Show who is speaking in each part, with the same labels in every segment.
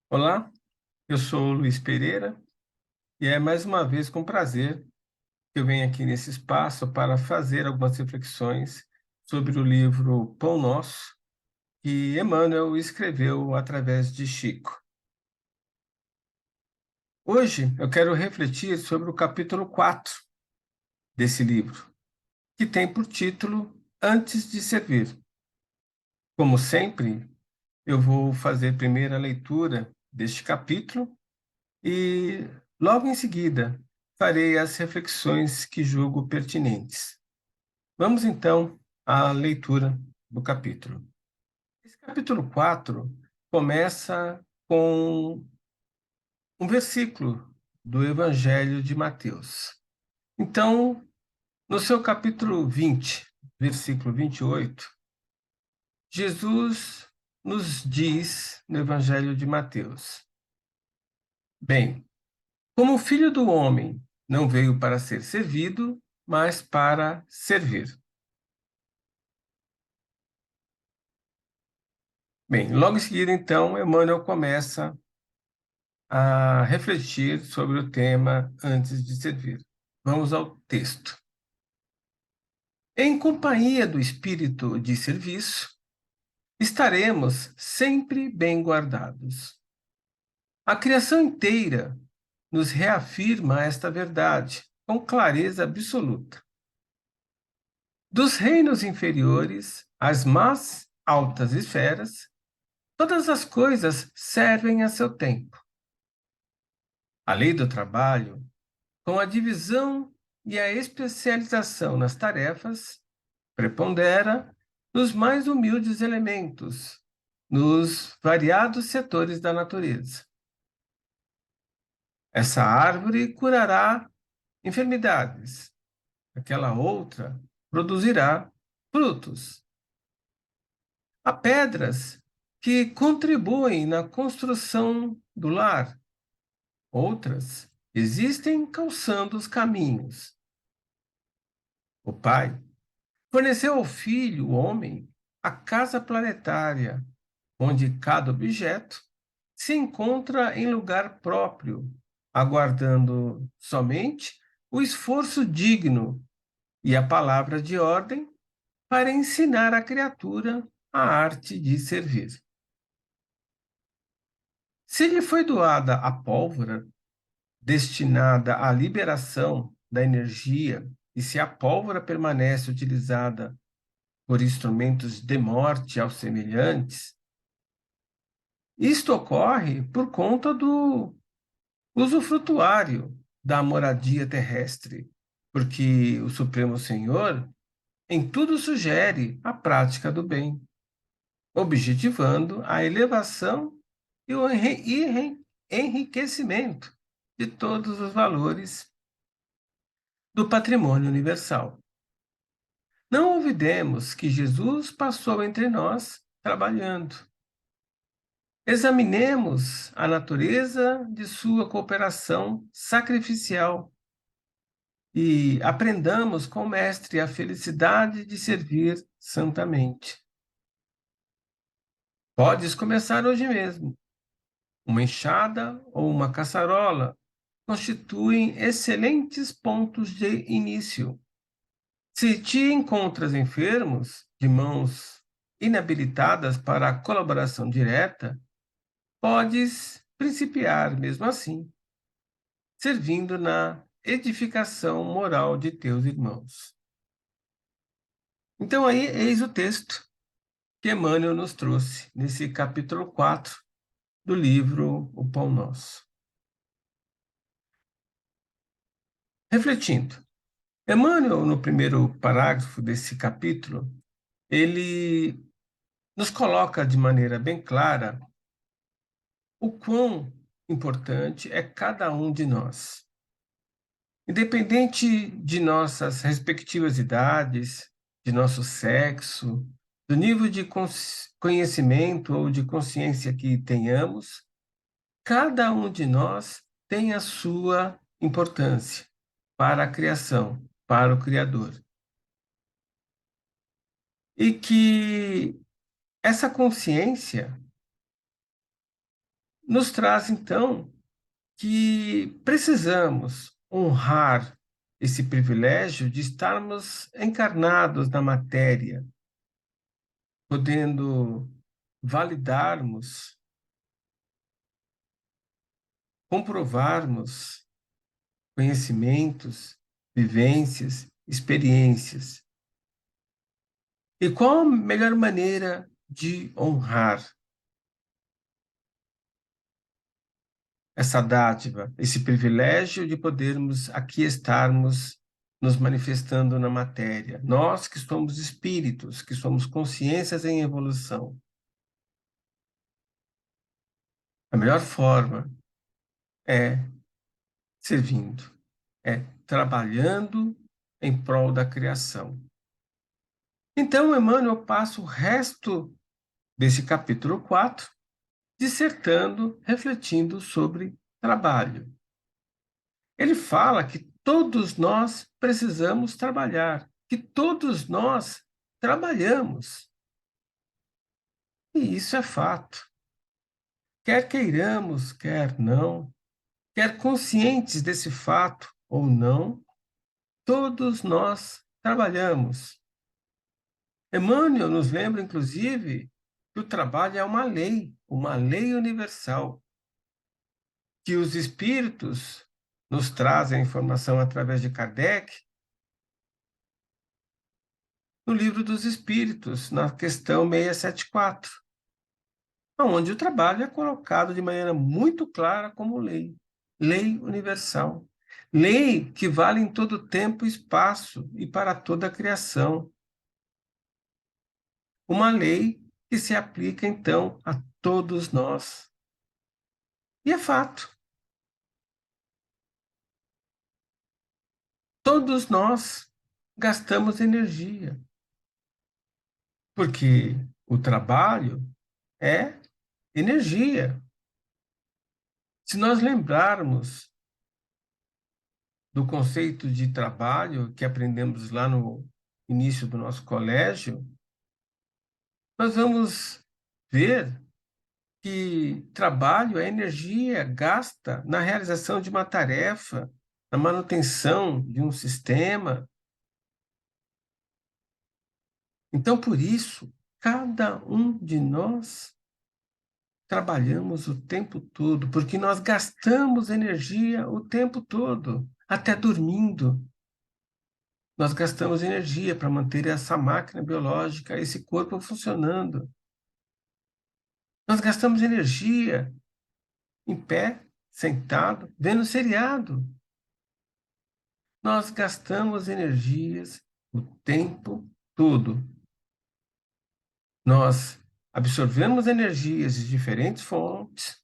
Speaker 1: Olá, eu sou o Luiz Pereira e é mais uma vez com prazer que eu venho aqui nesse espaço para fazer algumas reflexões sobre o livro Pão Nosso, que Emmanuel escreveu através de Chico. Hoje eu quero refletir sobre o capítulo 4 desse livro, que tem por título Antes de Servir. Como sempre, eu vou fazer primeiro a leitura deste capítulo e, logo em seguida, farei as reflexões que julgo pertinentes. Vamos então à leitura do capítulo. Esse capítulo 4 começa com um versículo do Evangelho de Mateus. Então, no seu capítulo 20, versículo 28, Jesus nos diz no Evangelho de Mateus: Bem, como o Filho do Homem não veio para ser servido, mas para servir. Bem, logo em seguida, então, Emmanuel começa a refletir sobre o tema antes de servir. Vamos ao texto. Em companhia do espírito de serviço, estaremos sempre bem guardados. A criação inteira nos reafirma esta verdade com clareza absoluta. Dos reinos inferiores às mais altas esferas, todas as coisas servem a seu tempo. A lei do trabalho, com a divisão e a especialização nas tarefas, prepondera nos mais humildes elementos, nos variados setores da natureza. Essa árvore curará enfermidades, aquela outra produzirá frutos. Há pedras que contribuem na construção do lar, outras existem calçando os caminhos. O Pai forneceu ao Filho, o homem, a casa planetária, onde cada objeto se encontra em lugar próprio, aguardando somente o esforço digno e a palavra de ordem para ensinar à criatura a arte de servir. Se lhe foi doada a pólvora destinada à liberação da energia, e se a pólvora permanece utilizada por instrumentos de morte aos semelhantes, isto ocorre por conta do usufrutuário da moradia terrestre, porque o Supremo Senhor em tudo sugere a prática do bem, objetivando a elevação e o enriquecimento de todos os valores do patrimônio universal. Não olvidemos que Jesus passou entre nós trabalhando. Examinemos a natureza de sua cooperação sacrificial e aprendamos com o Mestre a felicidade de servir santamente. Podes começar hoje mesmo. Uma enxada ou uma caçarola constituem excelentes pontos de início. Se te encontras enfermos, de mãos inabilitadas para a colaboração direta, podes principiar mesmo assim, servindo na edificação moral de teus irmãos. Então aí, eis o texto que Emmanuel nos trouxe nesse capítulo 4 do livro O Pão Nosso. Refletindo, Emmanuel, no primeiro parágrafo desse capítulo, ele nos coloca de maneira bem clara o quão importante é cada um de nós. Independente de nossas respectivas idades, de nosso sexo, do nível de conhecimento ou de consciência que tenhamos, cada um de nós tem a sua importância para a criação, para o Criador. E que essa consciência nos traz, então, que precisamos honrar esse privilégio de estarmos encarnados na matéria, podendo validarmos, comprovarmos conhecimentos, vivências, experiências. E qual a melhor maneira de honrar essa dádiva, esse privilégio de podermos aqui estarmos nos manifestando na matéria? Nós que somos espíritos, que somos consciências em evolução. A melhor forma é servindo, é trabalhando em prol da criação. Então, Emmanuel passa o resto desse capítulo 4 dissertando, refletindo sobre trabalho. Ele fala que todos nós precisamos trabalhar, que todos nós trabalhamos. E isso é fato. Quer queiramos, quer não, quer conscientes desse fato ou não, todos nós trabalhamos. Emmanuel nos lembra, inclusive, que o trabalho é uma lei universal, que os espíritos nos trazem a informação através de Kardec, no Livro dos Espíritos, na questão 674, onde o trabalho é colocado de maneira muito clara como lei, lei universal, lei que vale em todo tempo e espaço e para toda a criação. Uma lei que se aplica, então, a todos nós. E é fato. Todos nós gastamos energia, porque o trabalho é energia. Se nós lembrarmos do conceito de trabalho que aprendemos lá no início do nosso colégio, nós vamos ver que trabalho é energia gasta na realização de uma tarefa, na manutenção de um sistema. Então, por isso, cada um de nós trabalhamos o tempo todo, porque nós gastamos energia o tempo todo, até dormindo. Nós gastamos energia para manter essa máquina biológica, esse corpo funcionando. Nós gastamos energia em pé, sentado, vendo seriado. Nós gastamos energias o tempo todo. Nós absorvemos energias de diferentes fontes,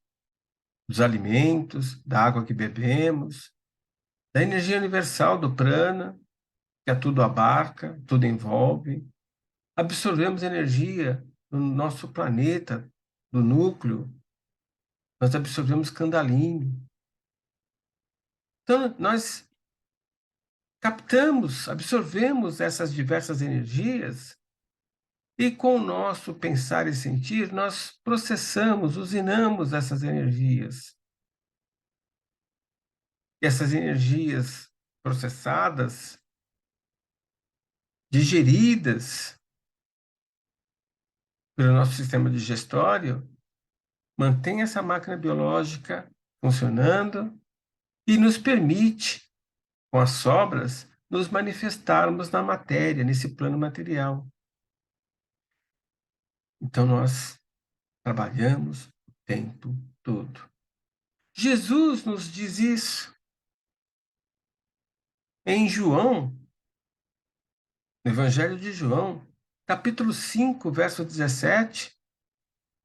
Speaker 1: dos alimentos, da água que bebemos, da energia universal do prana, que a tudo abarca, tudo envolve. Absorvemos energia no nosso planeta, do núcleo, nós absorvemos Kundalini. Então, nós captamos, absorvemos essas diversas energias e, com o nosso pensar e sentir, nós processamos, usinamos essas energias. E essas energias processadas, digeridas pelo nosso sistema digestório, mantém essa máquina biológica funcionando e nos permite, com as sobras, nos manifestarmos na matéria, nesse plano material. Então, nós trabalhamos o tempo todo. Jesus nos diz isso. Em João, no Evangelho de João, capítulo 5, verso 17,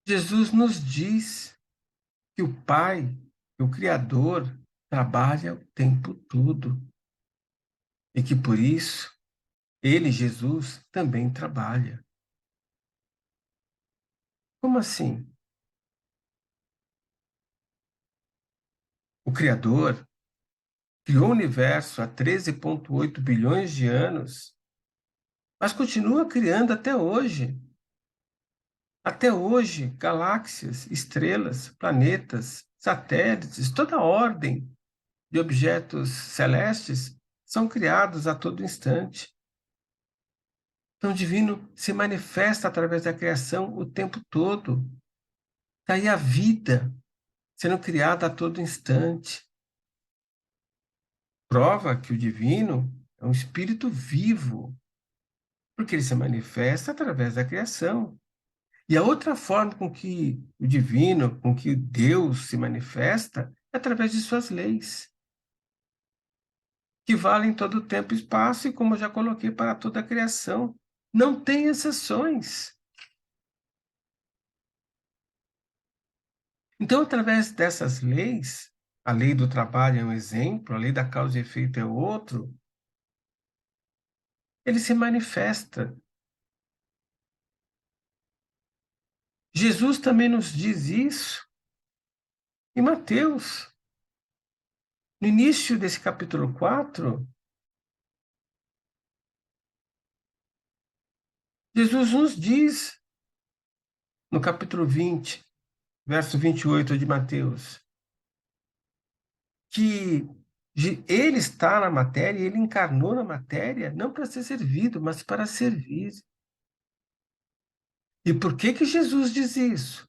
Speaker 1: Jesus nos diz que o Pai, o Criador, trabalha o tempo todo. E que por isso, ele, Jesus, também trabalha. Como assim? O Criador criou o universo há 13,8 bilhões de anos, mas continua criando até hoje. Até hoje, galáxias, estrelas, planetas, satélites, toda a ordem de objetos celestes são criados a todo instante. Então, o divino se manifesta através da criação o tempo todo. Daí a vida sendo criada a todo instante. Prova que o divino é um espírito vivo, porque ele se manifesta através da criação. E a outra forma com que o divino, com que Deus se manifesta, é através de suas leis, que valem todo o tempo e espaço, e como eu já coloquei, para toda a criação. Não tem exceções. Então, através dessas leis, a lei do trabalho é um exemplo, a lei da causa e efeito é outro, ele se manifesta. Jesus também nos diz isso em Mateus. No início desse capítulo 4, Jesus nos diz, no capítulo 20, verso 28 de Mateus, que ele está na matéria, ele encarnou na matéria, não para ser servido, mas para servir. E por que que Jesus diz isso?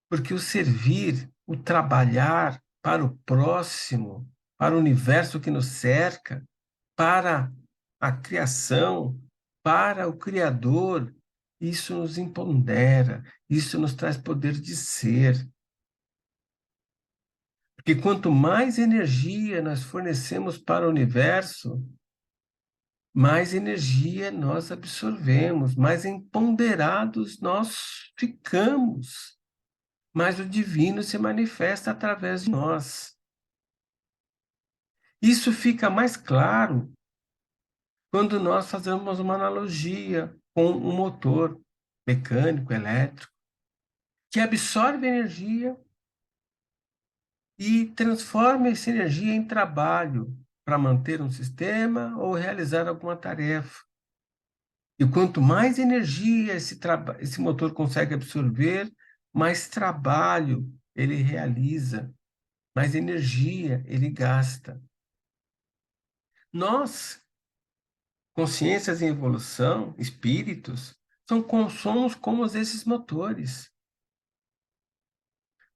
Speaker 1: Porque o servir, o trabalhar para o próximo, para o universo que nos cerca, para a criação, para o Criador, isso nos empodera, isso nos traz poder de ser. Porque quanto mais energia nós fornecemos para o universo, mais energia nós absorvemos, mais empoderados nós ficamos, mais o divino se manifesta através de nós. Isso fica mais claro quando nós fazemos uma analogia com um motor mecânico, elétrico, que absorve energia e transforma essa energia em trabalho para manter um sistema ou realizar alguma tarefa. E quanto mais energia esse motor consegue absorver, mais trabalho ele realiza, mais energia ele gasta. Nós, consciências em evolução, espíritos, somos como esses motores.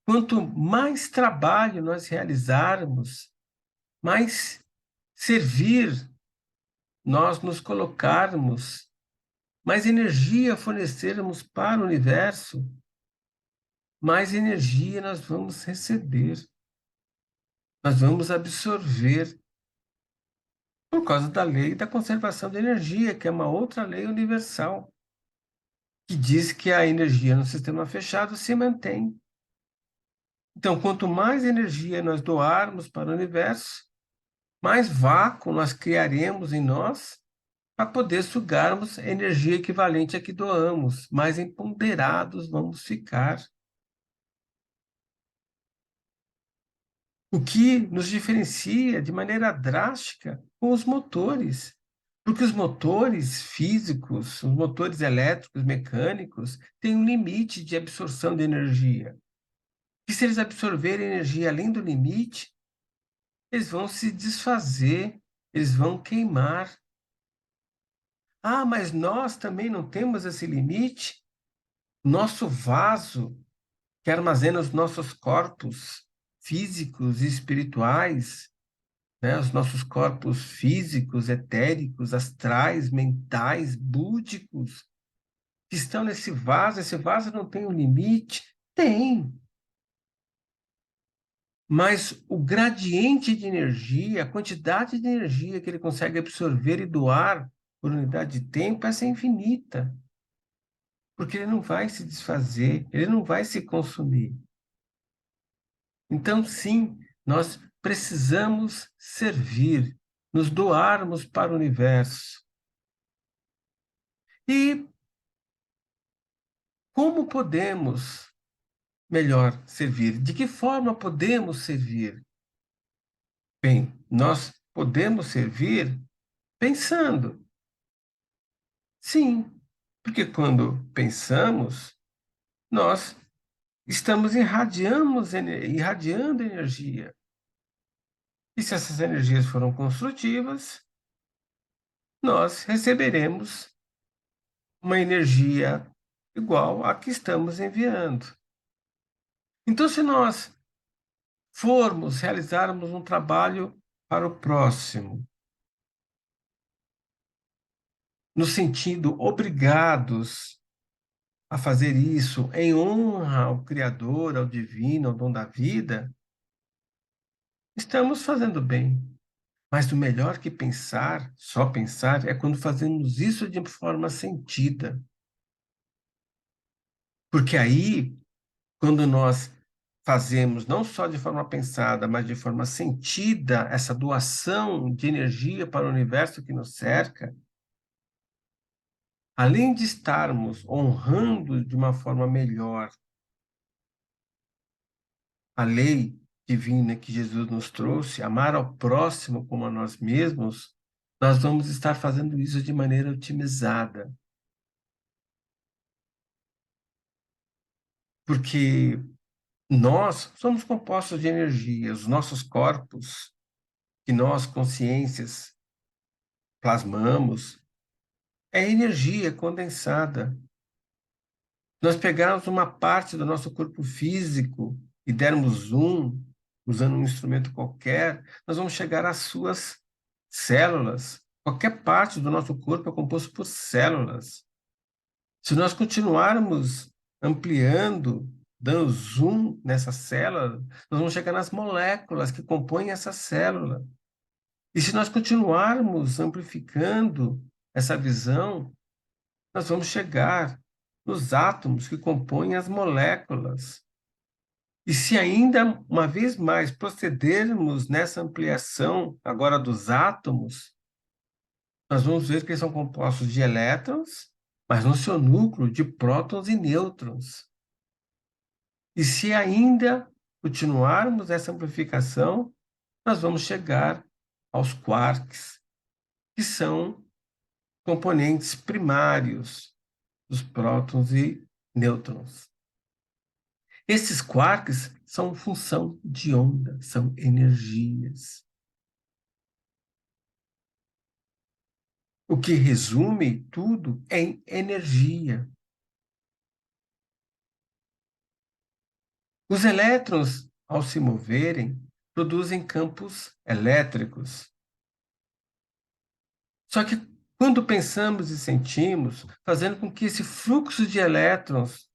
Speaker 1: Quanto mais trabalho nós realizarmos, mais servir nós nos colocarmos, mais energia fornecermos para o universo, mais energia nós vamos receber, nós vamos absorver, por causa da lei da conservação de energia, que é uma outra lei universal, que diz que a energia no sistema fechado se mantém. Então, quanto mais energia nós doarmos para o universo, mais vácuo nós criaremos em nós para poder sugarmos a energia equivalente à que doamos, mais empoderados vamos ficar. O que nos diferencia de maneira drástica com os motores. Porque os motores físicos, os motores elétricos, mecânicos, têm um limite de absorção de energia. E se eles absorverem energia além do limite, eles vão se desfazer, eles vão queimar. Ah, mas nós também não temos esse limite? Nosso vaso, que armazena os nossos corpos físicos e espirituais, né? Os nossos corpos físicos, etéricos, astrais, mentais, búdicos, que estão nesse vaso. Esse vaso não tem um limite? Tem. Mas o gradiente de energia, a quantidade de energia que ele consegue absorver e doar por unidade de tempo, essa é infinita. Porque ele não vai se desfazer, ele não vai se consumir. Então, sim, nós precisamos servir, nos doarmos para o universo. E como podemos melhor servir? De que forma podemos servir? Bem, nós podemos servir pensando. Sim, porque quando pensamos, nós estamos irradiando energia. E se essas energias foram construtivas, nós receberemos uma energia igual à que estamos enviando. Então, se nós realizarmos um trabalho para o próximo, no sentido obrigados a fazer isso em honra ao Criador, ao Divino, ao dom da vida, estamos fazendo bem. Mas o melhor que pensar, só pensar, é quando fazemos isso de forma sentida. Porque aí, quando nós fazemos não só de forma pensada, mas de forma sentida essa doação de energia para o universo que nos cerca, além de estarmos honrando de uma forma melhor a lei divina que Jesus nos trouxe, amar ao próximo como a nós mesmos, nós vamos estar fazendo isso de maneira otimizada. Porque nós somos compostos de energia, os nossos corpos, que nós, consciências, plasmamos, é energia condensada. Nós pegarmos uma parte do nosso corpo físico e dermos zoom, usando um instrumento qualquer, nós vamos chegar às suas células. Qualquer parte do nosso corpo é composto por células. Se nós continuarmos ampliando, dando zoom nessa célula, nós vamos chegar nas moléculas que compõem essa célula. E se nós continuarmos amplificando essa visão, nós vamos chegar nos átomos que compõem as moléculas. E se ainda, uma vez mais, procedermos nessa ampliação agora dos átomos, nós vamos ver que eles são compostos de elétrons, mas no seu núcleo de prótons e nêutrons. E se ainda continuarmos essa amplificação, nós vamos chegar aos quarks, que são componentes primários dos prótons e nêutrons. Esses quarks são função de onda, são energias. O que resume tudo em energia. Os elétrons, ao se moverem, produzem campos elétricos. Só que quando pensamos e sentimos, fazendo com que esse fluxo de elétrons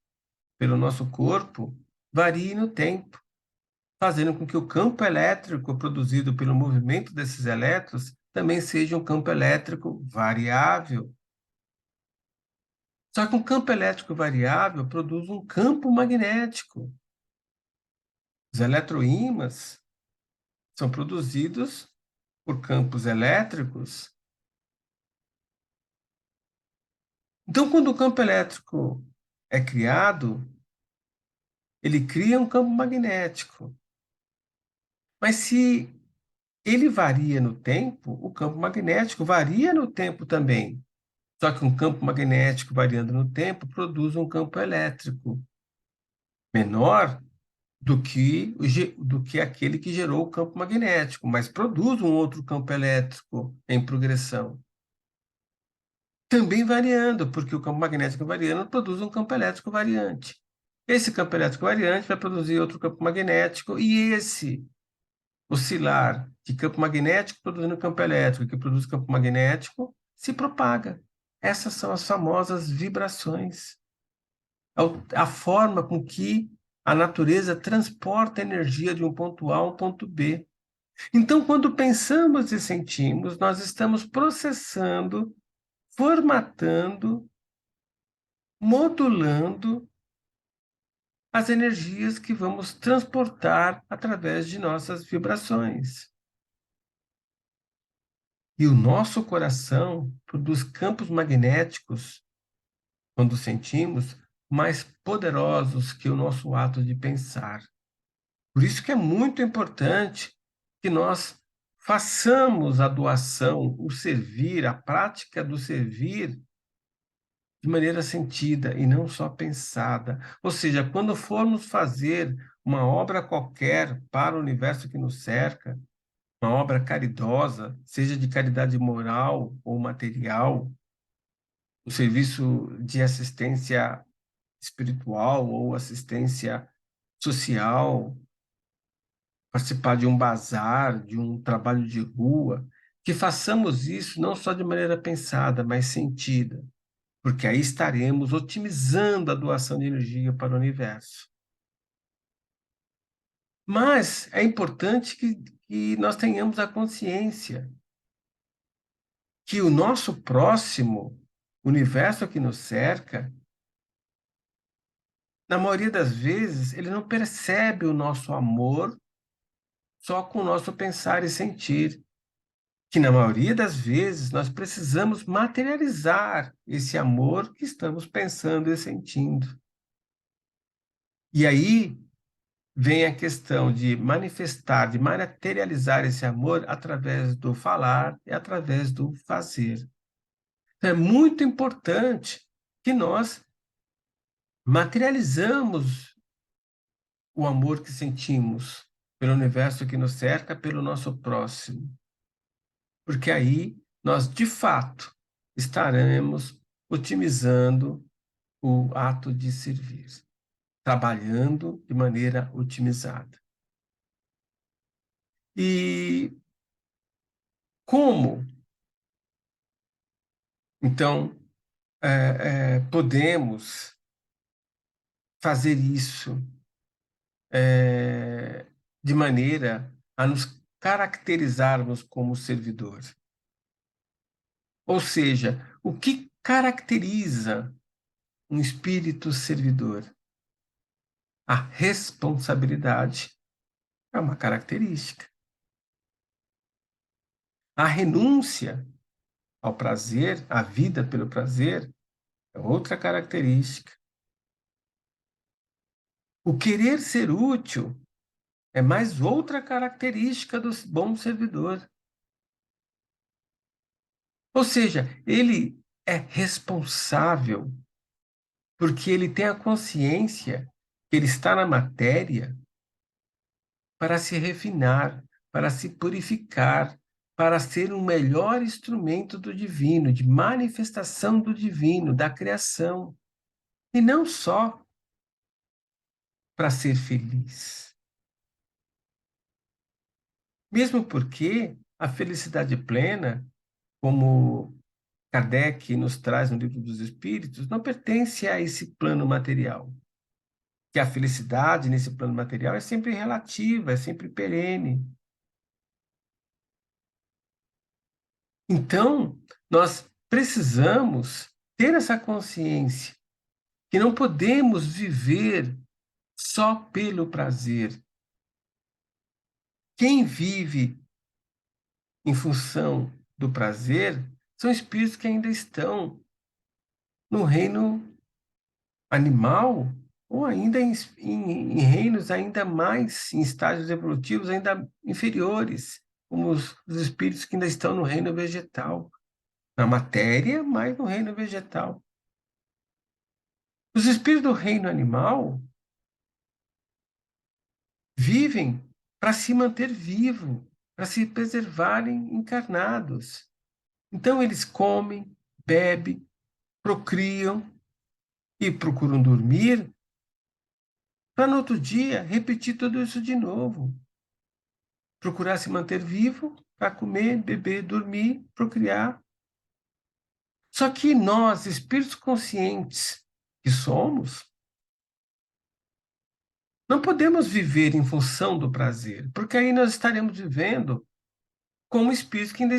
Speaker 1: pelo nosso corpo varie no tempo, fazendo com que o campo elétrico produzido pelo movimento desses elétrons também seja um campo elétrico variável. Só que um campo elétrico variável produz um campo magnético. Os eletroímãs são produzidos por campos elétricos. Então, quando o campo elétrico é criado, ele cria um campo magnético. Mas se ele varia no tempo, o campo magnético varia no tempo também. Só que um campo magnético variando no tempo produz um campo elétrico menor do que aquele que gerou o campo magnético, mas produz um outro campo elétrico em progressão. Também variando, porque o campo magnético variando produz um campo elétrico variante. Esse campo elétrico variante vai produzir outro campo magnético, e esse oscilar de campo magnético produzindo campo elétrico, que produz campo magnético, se propaga. Essas são as famosas vibrações. A forma com que a natureza transporta energia de um ponto A a um ponto B. Então, quando pensamos e sentimos, nós estamos processando, formatando, modulando as energias que vamos transportar através de nossas vibrações. E o nosso coração produz campos magnéticos, quando sentimos, mais poderosos que o nosso ato de pensar. Por isso que é muito importante que nós façamos a doação, o servir, a prática do servir de maneira sentida e não só pensada. Ou seja, quando formos fazer uma obra qualquer para o universo que nos cerca, uma obra caridosa, seja de caridade moral ou material, o serviço de assistência espiritual ou assistência social, participar de um bazar, de um trabalho de rua, que façamos isso não só de maneira pensada, mas sentida, porque aí estaremos otimizando a doação de energia para o universo. Mas é importante que nós tenhamos a consciência que o nosso próximo, o universo que nos cerca, na maioria das vezes, ele não percebe o nosso amor só com o nosso pensar e sentir. Que na maioria das vezes nós precisamos materializar esse amor que estamos pensando e sentindo. E aí vem a questão de manifestar, de materializar esse amor através do falar e através do fazer. Então, é muito importante que nós materializamos o amor que sentimos pelo universo que nos cerca, pelo nosso próximo. Porque aí nós, de fato, estaremos otimizando o ato de servir, trabalhando de maneira otimizada. E como, então, podemos fazer isso de maneira a nos caracterizarmos como servidor? Ou seja, o que caracteriza um espírito servidor? A responsabilidade é uma característica. A renúncia ao prazer, à vida pelo prazer, é outra característica. O querer ser útil é mais outra característica do bom servidor. Ou seja, ele é responsável porque ele tem a consciência que ele está na matéria para se refinar, para se purificar, para ser um melhor instrumento do divino, de manifestação do divino, da criação. E não só para ser feliz. Mesmo porque a felicidade plena, como Kardec nos traz no Livro dos Espíritos, não pertence a esse plano material. Que a felicidade nesse plano material é sempre relativa, é sempre perene. Então, nós precisamos ter essa consciência que não podemos viver só pelo prazer. Quem vive em função do prazer são espíritos que ainda estão no reino animal ou ainda em reinos ainda mais, em estágios evolutivos ainda inferiores, como os espíritos que ainda estão no reino vegetal, na matéria, mas no reino vegetal. Os espíritos do reino animal vivem para se manter vivo, para se preservarem encarnados. Então eles comem, bebem, procriam e procuram dormir para no outro dia repetir tudo isso de novo. Procurar se manter vivo para comer, beber, dormir, procriar. Só que nós, espíritos conscientes que somos, não podemos viver em função do prazer, porque aí nós estaremos vivendo como espíritos que ainda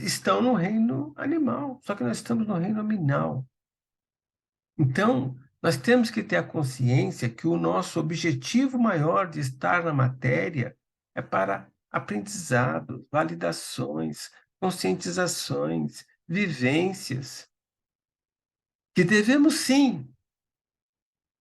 Speaker 1: estão no reino animal, só que nós estamos no reino nominal. Então, nós temos que ter a consciência que o nosso objetivo maior de estar na matéria é para aprendizado, validações, conscientizações, vivências, que devemos sim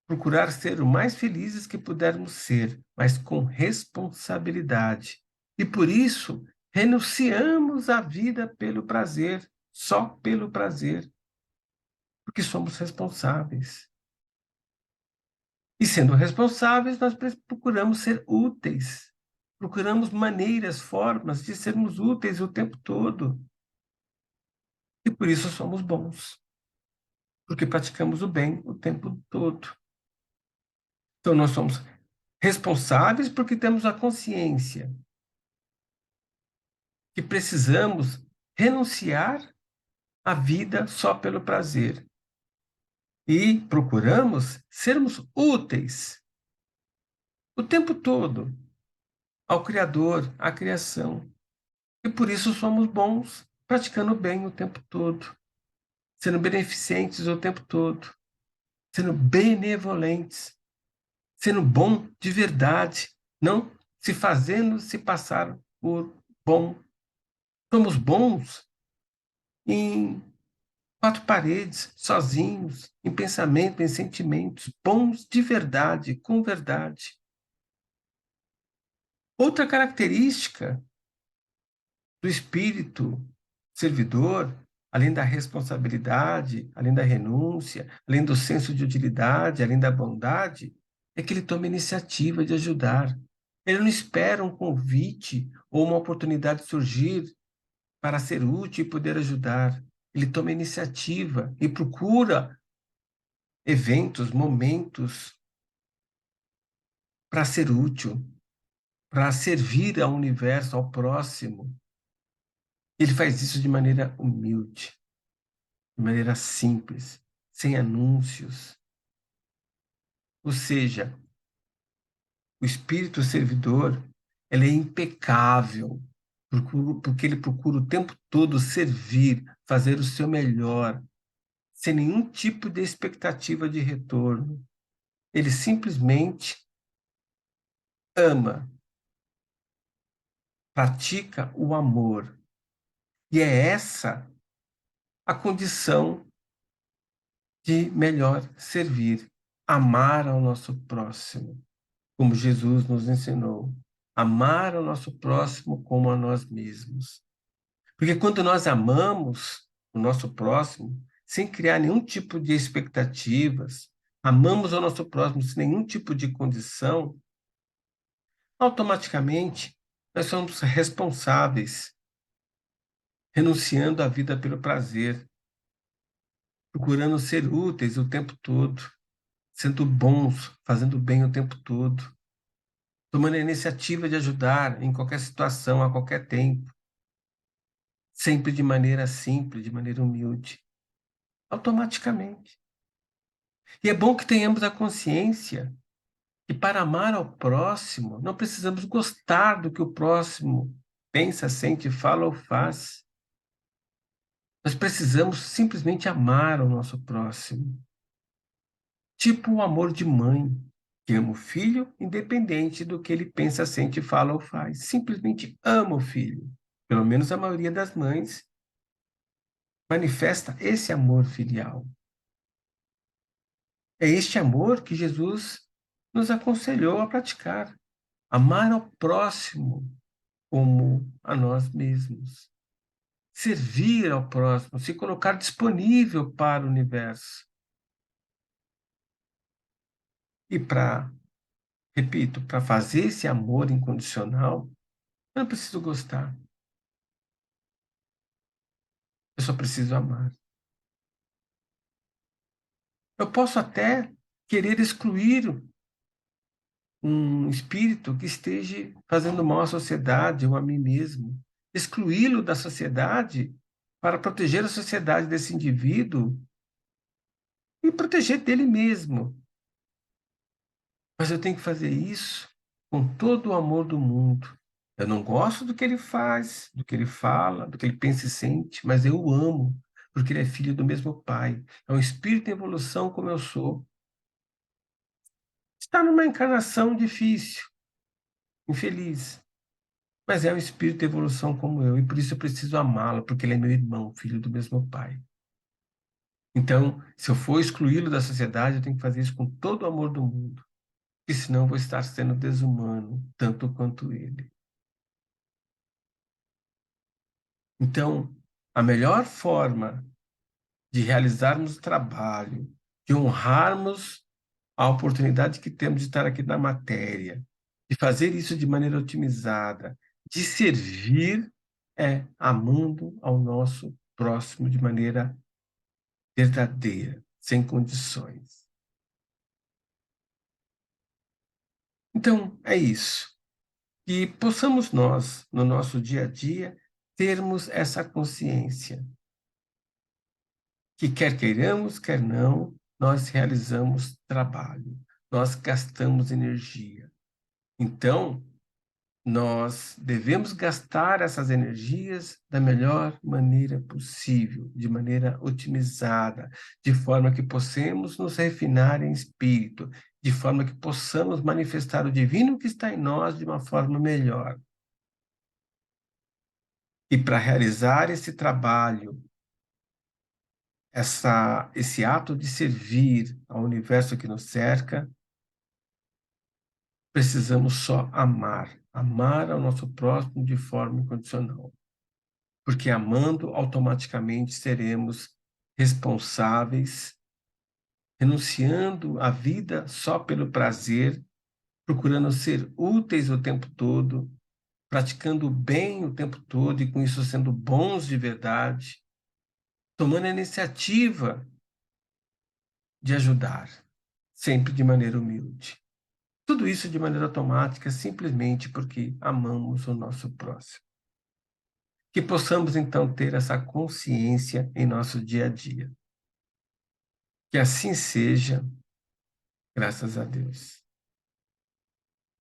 Speaker 1: procurar ser o mais felizes que pudermos ser, mas com responsabilidade. E por isso, renunciamos à vida pelo prazer, só pelo prazer. porque somos responsáveis. E sendo responsáveis, nós procuramos ser úteis. Procuramos maneiras, formas de sermos úteis o tempo todo. E por isso somos bons, porque praticamos o bem o tempo todo. Então, nós somos responsáveis porque temos a consciência que precisamos renunciar à vida só pelo prazer. E procuramos sermos úteis o tempo todo ao Criador, à criação. E por isso somos bons, praticando o bem o tempo todo, sendo beneficentes o tempo todo, sendo benevolentes, sendo bom de verdade, não se fazendo se passar por bom. Somos bons em quatro paredes, sozinhos, em pensamento, em sentimentos, bons de verdade, com verdade. Outra característica do espírito servidor, além da responsabilidade, além da renúncia, além do senso de utilidade, além da bondade, é que ele toma iniciativa de ajudar. Ele não espera um convite ou uma oportunidade surgir para ser útil e poder ajudar. Ele toma iniciativa e procura eventos, momentos para ser útil, para servir ao universo, ao próximo. Ele faz isso de maneira humilde, de maneira simples, sem anúncios. Ou seja, o espírito servidor, ele é impecável, porque ele procura o tempo todo servir, fazer o seu melhor, sem nenhum tipo de expectativa de retorno. Ele simplesmente ama, pratica o amor. E é essa a condição de melhor servir, amar ao nosso próximo, como Jesus nos ensinou, amar ao nosso próximo como a nós mesmos. Porque quando nós amamos o nosso próximo, sem criar nenhum tipo de expectativas, amamos ao nosso próximo sem nenhum tipo de condição, automaticamente nós somos responsáveis, renunciando à vida pelo prazer, procurando ser úteis o tempo todo, sendo bons, fazendo bem o tempo todo, tomando a iniciativa de ajudar em qualquer situação, a qualquer tempo, sempre de maneira simples, de maneira humilde, automaticamente. E é bom que tenhamos a consciência que para amar ao próximo, não precisamos gostar do que o próximo pensa, sente, fala ou faz. Nós precisamos simplesmente amar o nosso próximo. Tipo o amor de mãe, que ama o filho, independente do que ele pensa, sente, fala ou faz. Simplesmente ama o filho. Pelo menos a maioria das mães manifesta esse amor filial. É este amor que Jesus nos aconselhou a praticar. Amar ao próximo como a nós mesmos. Servir ao próximo, se colocar disponível para o universo. E repito, para fazer esse amor incondicional, eu não preciso gostar, eu só preciso amar. Eu posso até querer excluir um espírito que esteja fazendo mal à sociedade ou a mim mesmo, excluí-lo da sociedade para proteger a sociedade desse indivíduo e proteger dele mesmo. Mas eu tenho que fazer isso com todo o amor do mundo. Eu não gosto do que ele faz, do que ele fala, do que ele pensa e sente, mas eu o amo, porque ele é filho do mesmo pai. É um espírito em evolução como eu sou. Está numa encarnação difícil, infeliz, mas é um espírito de evolução como eu, e por isso eu preciso amá-lo, porque ele é meu irmão, filho do mesmo pai. Então, se eu for excluí-lo da sociedade, eu tenho que fazer isso com todo o amor do mundo, porque senão eu vou estar sendo desumano, tanto quanto ele. Então, a melhor forma de realizarmos o trabalho, de honrarmos a oportunidade que temos de estar aqui na matéria, de fazer isso de maneira otimizada, de servir, amando ao nosso próximo de maneira verdadeira, sem condições. Então, é isso. Que possamos nós, no nosso dia a dia, termos essa consciência que quer queiramos, quer não, nós realizamos trabalho, nós gastamos energia. Então, nós devemos gastar essas energias da melhor maneira possível, de maneira otimizada, de forma que possamos nos refinar em espírito, de forma que possamos manifestar o divino que está em nós de uma forma melhor. E para realizar esse trabalho, esse ato de servir ao universo que nos cerca, precisamos só amar, amar ao nosso próximo de forma incondicional. Porque amando, automaticamente seremos responsáveis, renunciando à vida só pelo prazer, procurando ser úteis o tempo todo, praticando o bem o tempo todo e com isso sendo bons de verdade, tomando a iniciativa de ajudar, sempre de maneira humilde. Tudo isso de maneira automática, simplesmente porque amamos o nosso próximo. Que possamos, então, ter essa consciência em nosso dia a dia. Que assim seja, graças a Deus.